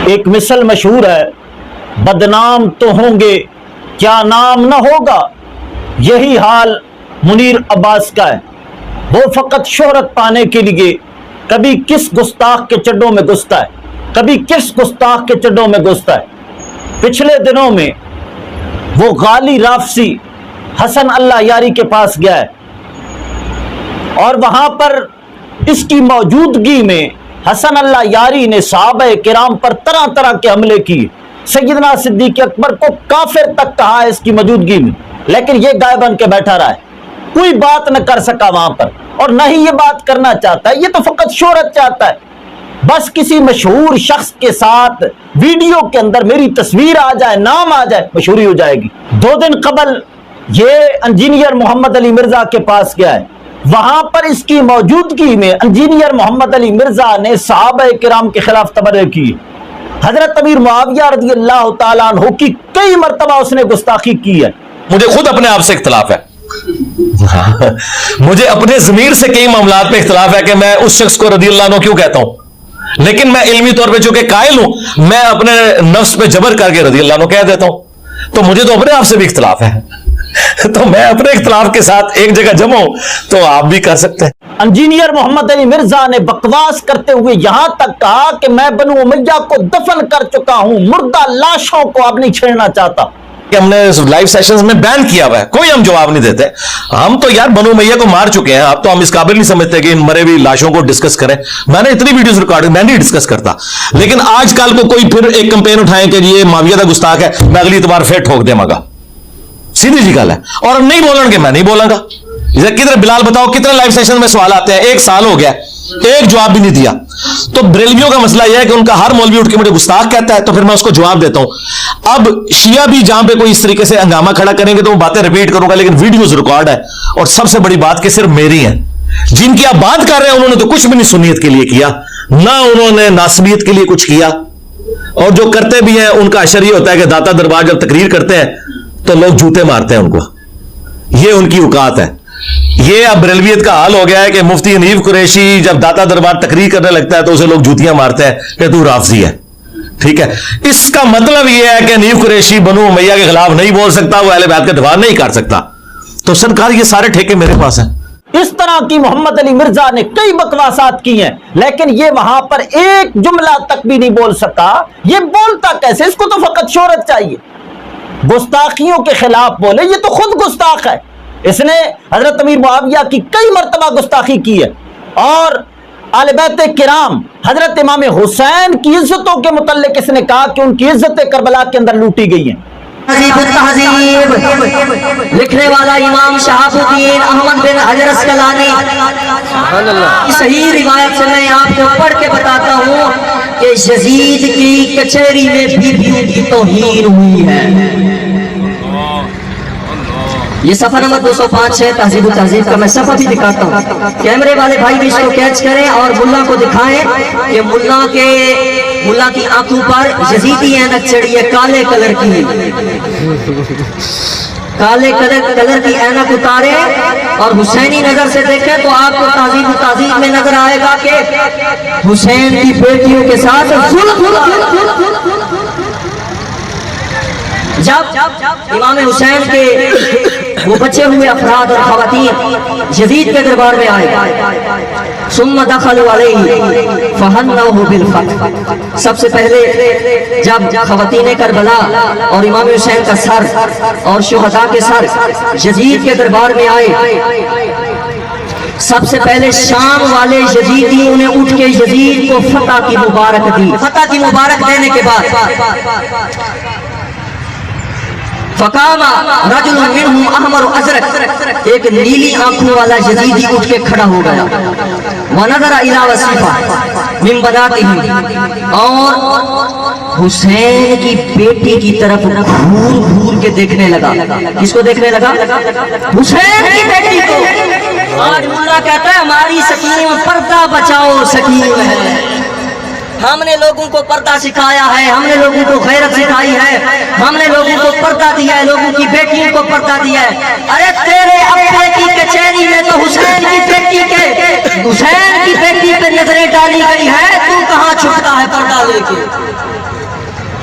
ایک مثل مشہور ہے، بدنام تو ہوں گے کیا نام نہ ہوگا. یہی حال منیر عباس کا ہے. وہ فقط شہرت پانے کے لیے کبھی کس گستاخ کے چڈوں میں گھستا ہے، کبھی کس گستاخ کے چڈوں میں گھستا ہے. پچھلے دنوں میں وہ غالی رافسی حسن اللہ یاری کے پاس گیا ہے اور وہاں پر اس کی موجودگی میں حسن اللہ یاری نے صحابہ کرام پر طرح طرح کے حملے کیے. سیدنا صدیق اکبر کو کافر تک کہا ہے اس کی موجودگی میں، لیکن یہ گائے بن کے بیٹھا رہا ہے، کوئی بات نہ کر سکا وہاں پر، اور نہ ہی یہ بات کرنا چاہتا ہے. یہ تو فقط شہرت چاہتا ہے. بس کسی مشہور شخص کے ساتھ ویڈیو کے اندر میری تصویر آ جائے، نام آ جائے، مشہوری ہو جائے گی. 2 دن قبل یہ انجینئر محمد علی مرزا کے پاس گیا ہے. وہاں پر اس کی موجودگی میں انجینئر محمد علی مرزا نے صحابہ کرام کے خلاف تبرئے کی. حضرت امیر معاویہ رضی اللہ تعالیٰ عنہ کی کئی مرتبہ اس نے گستاخی کی ہے. مجھے خود اپنے آپ سے اختلاف ہے، مجھے اپنے ضمیر سے کئی معاملات میں اختلاف ہے کہ میں اس شخص کو رضی اللہ عنہ کیوں کہتا ہوں، لیکن میں علمی طور پہ چونکہ قائل ہوں، میں اپنے نفس پہ جبر کر کے رضی اللہ عنہ کہہ دیتا ہوں. تو مجھے تو اپنے آپ سے بھی اختلاف ہے، تو میں اپنے اختلاف کے ساتھ ایک جگہ جمع ہوں تو آپ بھی کر سکتے ہیں. انجینئر محمد علی مرزا نے بکواس کرتے ہوئے یہاں تک کہا کہ میں بنو امیہ کو دفن کر چکا ہوں، مردہ لاشوں کو اب نہیں چھیڑنا چاہتا. کہ ہم نے لائیو سیشنز میں بین کیا ہوا ہے، کوئی ہم جواب نہیں دیتے. ہم تو یار بنو امیہ کو مار چکے ہیں، اب تو ہم اس قابل نہیں سمجھتے کہ ان مرے ہوئی لاشوں کو ڈسکس کریں. میں نے اتنی ویڈیوز ریکارڈ، میں نہیں ڈسکس کرتا، لیکن آج کل کو کوئی پھر ایک کمپین اٹھائیں کہ یہ معاویہ دا گستاخ ہے، میں اگلی اتوار پھر ٹھوک دے مگا. سیدھی جی گل ہے. اور نہیں بولیں گے، میں نہیں بولاں گا. کدھر بلال بتاؤ کتنے لائیو سیشن میں سوال آتے ہیں، 1 سال ہو گیا ایک جواب بھی نہیں دیا. تو بریلویوں کا مسئلہ یہ ہے کہ ان کا ہر مولوی اٹھ کے مجھے گستاخ کہتا ہے تو پھر میں اس کو جواب دیتا ہوں. اب شیعہ بھی جہاں پہ کوئی اس طریقے سے ہنگامہ کھڑا کریں گے تو وہ باتیں ریپیٹ کروں گا، لیکن ویڈیوز ریکارڈ ہے. اور سب سے بڑی بات کہ صرف میری ہیں، جن کی آپ بات کر رہے ہیں انہوں نے تو کچھ بھی نہیں سنیت کے لیے کیا، نہ انہوں نے ناصبیت کے لیے کچھ کیا. اور جو کرتے بھی ہیں ان کا اشر یہ ہوتا ہے کہ داتا دربار جب تقریر کرتے ہیں تو لوگ جوتے مارتے ہیں ان کو، یہ ان کی اوقات ہے. یہ اب بریلویت کا حال ہو گیا ہے کہ مفتی حنیف قریشی جب داتا دربار تقریر کرنے لگتا ہے تو اسے لوگ جوتیاں مارتے ہیں کہ تو رافضی ہے. ٹھیک ہے، اس کا مطلب یہ ہے کہ حنیف قریشی بنو امیہ کے خلاف نہیں بول سکتا، وہ اہل بیت کا دفاع نہیں کر سکتا. تو سرکار یہ سارے ٹھیکے میرے پاس ہیں. اس طرح کی محمد علی مرزا نے کئی بکواسات کی ہیں، لیکن یہ وہاں پر ایک جملہ تک بھی نہیں بول سکا. یہ بولتا کیسے؟ اس کو تو فقط شہرت چاہیے. گستاخیوں کے خلاف بولے، یہ تو خود گستاخ ہے. اس نے حضرت امیر معاویہ کی کئی مرتبہ گستاخی کی ہے، اور آل بیت کرام حضرت امام حسین کی عزتوں کے متعلق اس نے کہا کہ ان کی عزتیں کربلا کے اندر لوٹی گئی ہیں. تہذیب لکھنے والا امام شہاب الدین احمد بن حجر اسقلانی، صحیح روایت سے میں آپ کو پڑھ کے بتاتا ہوں کہ یزید کی کچہری میں بیویوں کی توہین ہوئی ہے. یہ صفحہ نمبر 205 ہے تہذیب و تہذیب کا. میں صفحہ بھی دکھاتا ہوں، کیمرے والے بھائی بھی اس کو کیچ کریں اور ملا کو دکھائیں کہ ملا کی آنکھوں پر یزیدی اینک چڑھی ہے، کالے کلر کی، کالے کلر کی اینک اتارے اور حسینی نظر سے دیکھیں تو آپ کو تہذیب و تہذیب میں نظر آئے گا کہ حسین کی بیٹیوں کے ساتھ جب امام حسین کے وہ بچے ہوئے افراد اور خواتین یزید کے دربار میں آئے، ثم دخلوا علیہ فہنوہ بالفتح. سب سے پہلے جب خواتین کربلا اور امام حسین کا سر اور شہداء کے سر یزید کے دربار میں آئے، سب سے پہلے شام والے یزیدی انہیں اٹھ کے یزید کو فتح کی مبارک دی. فتح کی مبارک دینے کے بعد فقام رجل منہم احمر ازرق، ایک نیلی آنکھوں والا یزیدی اٹھ کے کھڑا ہو گیا. ونظر الی وصیفہ من بناتہ، اور حسین کی بیٹی کی طرف گھور گھور کے دیکھنے لگا. کس کو دیکھنے لگا؟ حسین کی بیٹی کو. آج ملا کہتا ہے ہماری سکیم پردہ بچاؤ سکیم ہے. ہم نے لوگوں کو پردہ سکھایا ہے، ہم نے لوگوں کو غیرت سکھائی ہے، ہم نے لوگوں کو پردہ دیا ہے، لوگوں کی بیٹیوں کو پردہ دیا ہے. ارے تیرے ابے کی کچہری میں تو حسین کی بیٹی پہ نظریں ڈالی گئی ہے، تو کہاں چھپتا ہے پردہ لے کے؟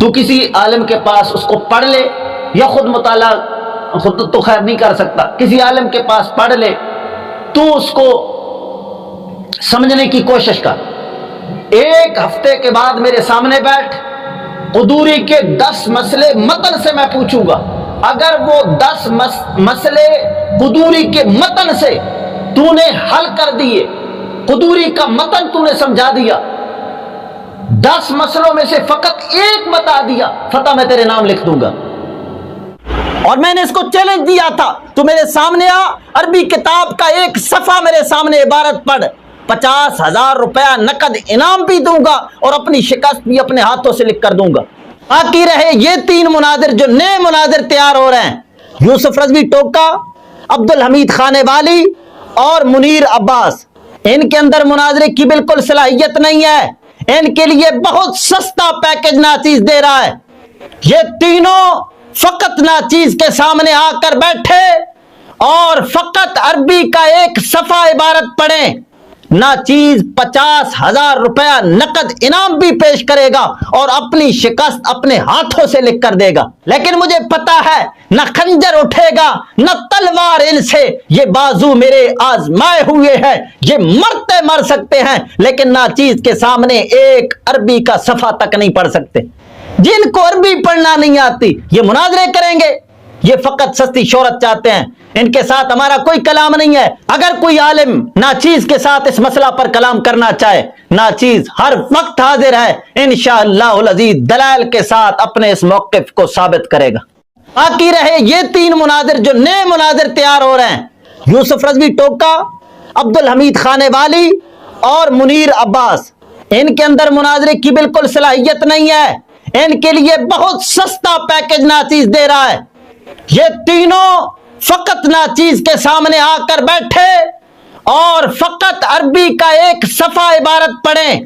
تو کسی عالم کے پاس اس کو پڑھ لے، یا خود مطالعہ خود تو خیر نہیں کر سکتا، کسی عالم کے پاس پڑھ لے، تو اس کو سمجھنے کی کوشش کر۔ ایک ہفتے کے بعد میرے سامنے بیٹھ، قدوری کے 10 مسئلے متن سے میں پوچھوں گا، اگر وہ 10 مسئلے قدوری کے متن سے تو نے حل کر دیے، قدوری کا متن تو نے سمجھا دیا، 10 مسئلوں میں سے فقط ایک بتا دیا، فتح میں تیرے نام لکھ دوں گا۔ اور میں نے اس کو چیلنج دیا تھا، تو میرے سامنے آ، عربی کتاب کا ایک صفحہ میرے سامنے عبارت پڑھ، 50,000 روپیہ نقد انعام بھی دوں گا اور اپنی شکست بھی اپنے ہاتھوں سے لکھ کر دوں گا۔ باقی رہے یہ 3 مناظر جو نئے مناظر تیار ہو رہے ہیں، یوسف رضوی ٹوکا، عبدالحمید خانے والی اور منیر عباس، ان کے اندر مناظرے کی بالکل صلاحیت نہیں ہے، ان کے لیے بہت سستا پیکج ناچیز دے رہا ہے۔ یہ تینوں فقط ناچیز کے سامنے آ کر بیٹھے اور فقط عربی کا ایک صفحہ عبارت پڑھیں، ناچیز 50,000 روپیہ نقد انعام بھی پیش کرے گا اور اپنی شکست اپنے ہاتھوں سے لکھ کر دے گا۔ لیکن مجھے پتا ہے نہ خنجر اٹھے گا نہ تلوار ان سے، یہ بازو میرے آزمائے ہوئے ہیں، یہ مرتے مر سکتے ہیں لیکن ناچیز کے سامنے ایک عربی کا صفحہ تک نہیں پڑھ سکتے۔ جن کو عربی پڑھنا نہیں آتی یہ مناظرے کریں گے، یہ فقط سستی شہرت چاہتے ہیں، ان کے ساتھ ہمارا کوئی کلام نہیں ہے۔ اگر کوئی عالم ناچیز کے ساتھ اس مسئلہ پر کلام کرنا چاہے، ناچیز ہر وقت حاضر ہے، انشاءاللہ العزیز دلائل کے ساتھ اپنے اس موقف کو ثابت کرے گا۔ باقی رہے یہ 3 مناظر جو نئے مناظر تیار ہو رہے ہیں، یوسف رضوی ٹوکا، عبدالحمید خانے والی اور منیر عباس، ان کے اندر مناظرے کی بالکل صلاحیت نہیں ہے، ان کے لیے بہت سستا پیکج ناچیز دے رہا ہے۔ یہ تینوں فقط ناچیز کے سامنے آ کر بیٹھے اور فقط عربی کا ایک صفحہ عبارت پڑھیں،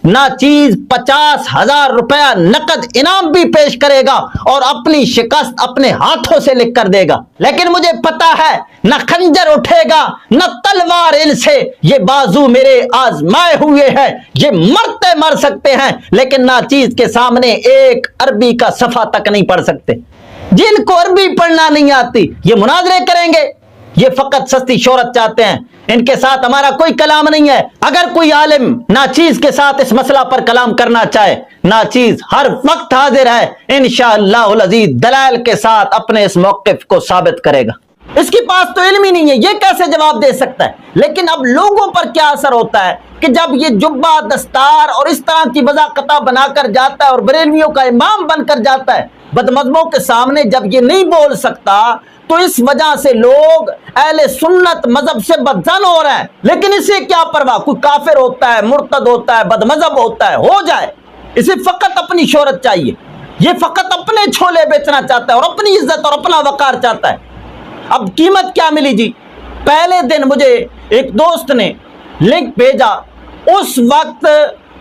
ناچیز 50,000 روپیہ نقد انعام بھی پیش کرے گا اور اپنی شکست اپنے ہاتھوں سے لکھ کر دے گا۔ لیکن مجھے پتا ہے نہ خنجر اٹھے گا نہ تلوار ان سے، یہ بازو میرے آزمائے ہوئے ہیں، یہ مرتے مر سکتے ہیں لیکن ناچیز کے سامنے ایک عربی کا صفحہ تک نہیں پڑھ سکتے۔ جن کو عربی پڑھنا نہیں آتی یہ مناظرے کریں گے، یہ فقط سستی شہرت چاہتے ہیں، ان کے ساتھ ہمارا کوئی کلام نہیں ہے۔ اگر کوئی عالم ناچیز کے ساتھ اس مسئلہ پر کلام کرنا چاہے، ناچیز ہر وقت حاضر ہے، انشاءاللہ العزیز دلائل کے ساتھ اپنے اس موقف کو ثابت کرے گا۔ اس کے پاس تو علم ہی نہیں ہے، یہ کیسے جواب دے سکتا ہے؟ لیکن اب لوگوں پر کیا اثر ہوتا ہے کہ جب یہ جبہ دستار اور اس طرح کی وضاقتہ بنا کر جاتا ہے اور بریلویوں کا امام بن کر جاتا ہے، بدمذہبوں کے سامنے جب یہ نہیں بول سکتا تو اس وجہ سے لوگ اہل سنت مذہب سے بدظن ہو رہے ہیں۔ لیکن اسے کیا پرواہ، کوئی کافر ہوتا ہے، مرتد ہوتا ہے، بدمذہب ہوتا ہے، ہو جائے، اسے فقط اپنی شہرت چاہیے، یہ فقط اپنے چھولے بیچنا چاہتا ہے اور اپنی عزت اور اپنا وقار چاہتا ہے۔ اب قیمت کیا ملی جی؟ پہلے دن مجھے ایک دوست نے لنک بھیجا، اس وقت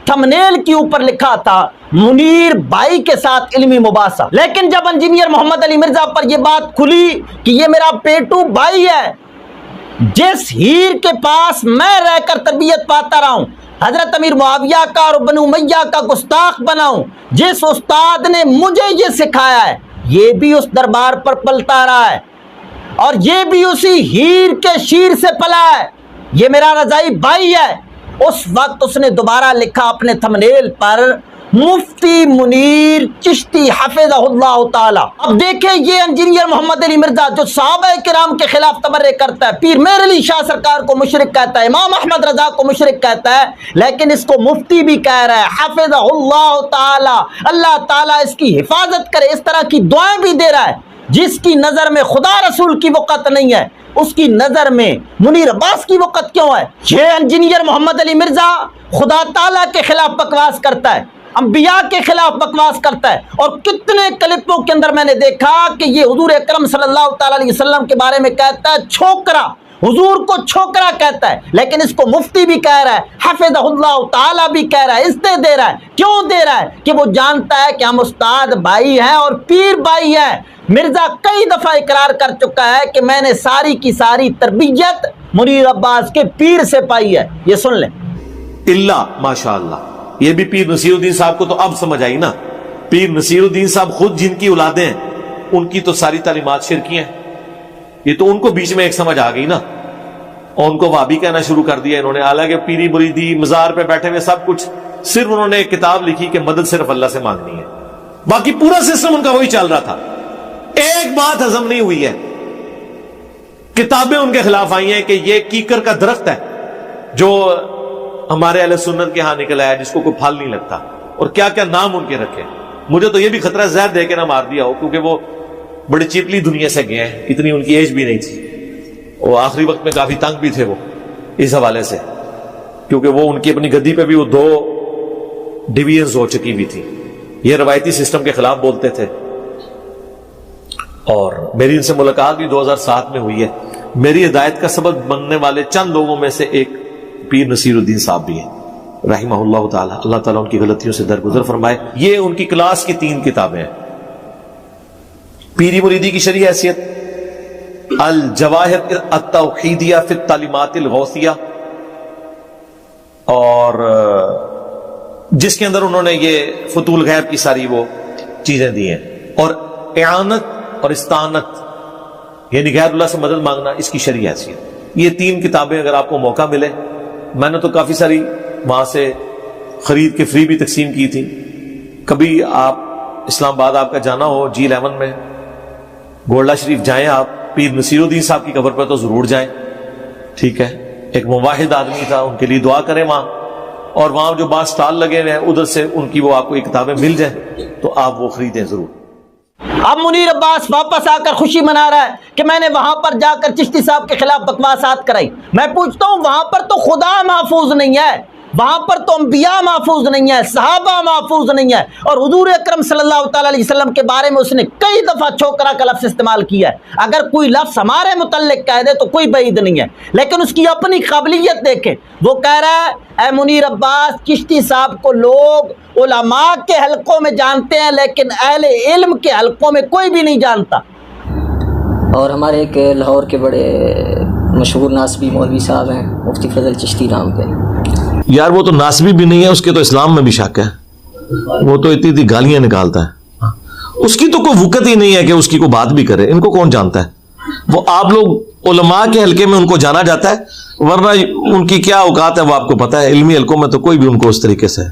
تھمنیل کے اوپر لکھا تھا منیر بھائی کے ساتھ علمی مباحثہ، لیکن جب انجینئر محمد علی مرزا پر یہ بات کھلی کہ یہ میرا پیٹو بھائی ہے، جس ہیر کے پاس میں رہ کر تربیت پاتا رہا ہوں، حضرت امیر معاویہ کا اور بنو امیہ کا گستاخ بنا ہوں، جس استاد نے مجھے یہ سکھایا ہے، یہ بھی اس دربار پر پلتا رہا ہے اور یہ بھی اسی ہیر کے شیر سے پلا ہے، یہ میرا رضائی بھائی ہے۔ اس وقت اس نے دوبارہ لکھا اپنے تھمنیل پر مفتی منیر چشتی حفظہ اللہ تعالی۔ اب دیکھیں یہ انجینئر محمد علی مرزا جو صحابہ کرام کے خلاف تبرئے کرتا ہے، پیر مہر علی شاہ سرکار کو مشرک کہتا ہے، امام احمد رضا کو مشرک کہتا ہے، لیکن اس کو مفتی بھی کہہ رہا ہے حفظہ اللہ تعالی، اللہ تعالیٰ اس کی حفاظت کرے، اس طرح کی دعائیں بھی دے رہا ہے۔ جس کی نظر میں خدا رسول کی وقت نہیں ہے، اس کی نظر میں منیر عباس کی وقت کیوں ہے؟ یہ انجینئر محمد علی مرزا خدا تعالیٰ کے خلاف بکواس کرتا ہے، انبیاء کے خلاف بکواس کرتا ہے، اور کتنے کلپوں کے اندر میں نے دیکھا کہ یہ حضور اکرم صلی اللہ تعالیٰ علیہ وسلم کے بارے میں کہتا ہے چھوکرا، حضور کو چھوکرا کہتا ہے، لیکن اس کو مفتی بھی کہہ رہا ہے، حفظہ اللہ تعالیٰ بھی کہہ رہا ہے، عزتیں دے رہا ہے۔ کیوں دے رہا ہے؟ کہ وہ جانتا ہے کہ ہم استاد بھائی ہیں اور پیر بھائی ہیں۔ مرزا کئی دفعہ اقرار کر چکا ہے کہ میں نے ساری کی ساری تربیت منیر عباس کے پیر سے پائی ہے، یہ سن لیں۔ اللہ ماشاءاللہ، یہ بھی پیر نصیر الدین صاحب کو تو اب سمجھ آئی نا، پیر نصیر الدین صاحب خود جن کی اولادیں ہیں ان کی تو ساری تعلیمات شرکی ہیں. یہ تو ان کو بیچ میں ایک سمجھ آ گئی نا, اور ان کو وہابی کہنا شروع کر دیا انہوں نے. حالانکہ پیری مریدی مزار پہ بیٹھے ہوئے سب کچھ, صرف انہوں نے ایک کتاب لکھی کہ مدد صرف اللہ سے مانگنی ہے, باقی پورا سسٹم ان کا وہی چل رہا تھا. ایک بات ہضم نہیں ہوئی ہے, کتابیں ان کے خلاف آئی ہیں کہ یہ کیکر کا درخت ہے جو ہمارے اہل سنت کے ہاں نکلا ہے جس کو کوئی پھل نہیں لگتا, اور کیا کیا نام ان کے رکھے. مجھے تو یہ بھی خطرہ زہر دے کے نہ مار دیا ہو, کیونکہ وہ بڑی چیپلی دنیا سے گئے ہیں, اتنی ان کی ایج بھی نہیں تھی, وہ آخری وقت میں کافی تنگ بھی تھے وہ اس حوالے سے, کیونکہ وہ ان کی اپنی گدی پہ بھی وہ 2 ڈویژنز ہو چکی بھی تھی. یہ روایتی سسٹم کے خلاف بولتے تھے. اور میری ان سے ملاقات بھی 2007 میں ہوئی ہے. میری ہدایت کا سبب بننے والے چند لوگوں میں سے ایک پیر نصیر الدین صاحب بھی ہیں رحمہ اللہ تعالی. اللہ تعالیٰ ان کی غلطیوں سے درگزر فرمائے. یہ ان کی کلاس کی 3 کتابیں ہیں. پیری مریدی کی شرعی حیثیت, الجواہر التوحیدیہ فی التعلیمات الغوثیہ, اور جس کے اندر انہوں نے یہ فتول غیب کی ساری وہ چیزیں دی ہیں, اور اعانت اور استعانت یعنی غیر اللہ سے مدد مانگنا, اس کی شرعی حیثیت. یہ 3 کتابیں اگر آپ کو موقع ملے, میں نے تو کافی ساری وہاں سے خرید کے فری بھی تقسیم کی تھی. کبھی آپ اسلام آباد آپ کا جانا ہو G11 میں, گولڈا شریف جائیں آپ, پیر نصیر الدین صاحب کی قبر پر تو ضرور جائیں, ٹھیک ہے. ایک مواحد آدمی تھا, ان کے لیے دعا کریں وہاں, اور وہاں جو بعض سٹال لگے ہوئے ہیں ادھر سے ان کی وہ آپ کو یہ کتابیں مل جائیں تو آپ وہ خریدیں ضرور. اب منیر عباس واپس آ کر خوشی منا رہا ہے کہ میں نے وہاں پر جا کر چشتی صاحب کے خلاف بکواسات کرائی. میں پوچھتا ہوں, وہاں پر تو خدا محفوظ نہیں ہے, وہاں پر تو انبیاء محفوظ نہیں ہے, صحابہ محفوظ نہیں ہے, اور حضور اکرم صلی اللہ تعالی علیہ وسلم کے بارے میں اس نے کئی دفعہ چھوکرا کا لفظ استعمال کیا ہے. اگر کوئی لفظ ہمارے متعلق کہہ دے تو کوئی بعید نہیں ہے, لیکن اس کی اپنی قابلیت دیکھیں. وہ کہہ رہا ہے اے منیر عباس, چشتی صاحب کو لوگ علماء کے حلقوں میں جانتے ہیں لیکن اہل علم کے حلقوں میں کوئی بھی نہیں جانتا. اور ہمارے ایک لاہور کے بڑے مشہور ناسبی مولوی صاحب ہیں مفتی فضل چشتی نام کے. یار وہ تو ناسبی بھی نہیں ہے, اس کے تو اسلام میں بھی شک ہے. وہ تو اتنی گالیاں نکالتا ہے, اس کی تو کوئی وقت ہی نہیں ہے کہ اس کی کوئی بات بھی کرے. ان کو کون جانتا ہے؟ وہ آپ لوگ علماء کے حلقے میں ان کو جانا جاتا ہے, ورنہ ان کی کیا اوقات ہے وہ آپ کو پتا ہے. علمی حلقوں میں تو کوئی بھی ان کو اس طریقے سے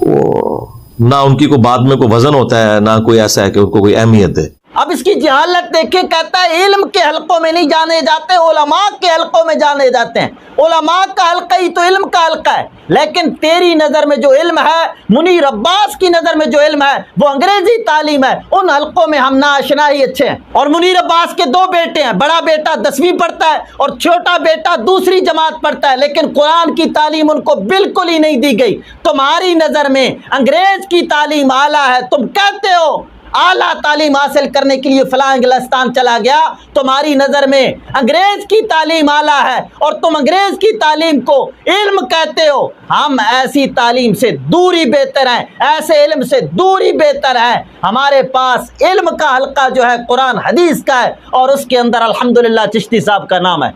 وہ نہ ان کی کوئی بات میں کوئی وزن ہوتا ہے, نہ کوئی ایسا ہے کہ ان کو کوئی اہمیت دے. اب اس کی جہالت دیکھیں, کہتا ہے علم کے حلقوں میں نہیں جانے جاتے, علماء کے حلقوں میں جانے جاتے ہیں. علماء کا حلقہ ہی تو علم کا حلقہ ہے, لیکن تیری نظر میں جو علم ہے, منیر عباس کی نظر میں جو علم ہے وہ انگریزی تعلیم ہے. ان حلقوں میں ہم ناآشنا ہی اچھے ہیں. اور منیر عباس کے 2 بیٹے ہیں, بڑا بیٹا 10ویں پڑھتا ہے اور چھوٹا بیٹا 2ری جماعت پڑھتا ہے, لیکن قرآن کی تعلیم ان کو بالکل ہی نہیں دی گئی. تمہاری نظر میں انگریز کی تعلیم اعلیٰ ہے, تم کہتے ہو اعلیٰ تعلیم حاصل کرنے کے لیے فلاں انگلستان چلا گیا. تمہاری نظر میں انگریز کی تعلیم اعلیٰ ہے اور تم انگریز کی تعلیم کو علم کہتے ہو. ہم ایسی تعلیم سے دوری بہتر ہیں, ایسے علم سے دوری بہتر ہے. ہمارے پاس علم کا حلقہ جو ہے قرآن حدیث کا ہے, اور اس کے اندر الحمدللہ چشتی صاحب کا نام ہے.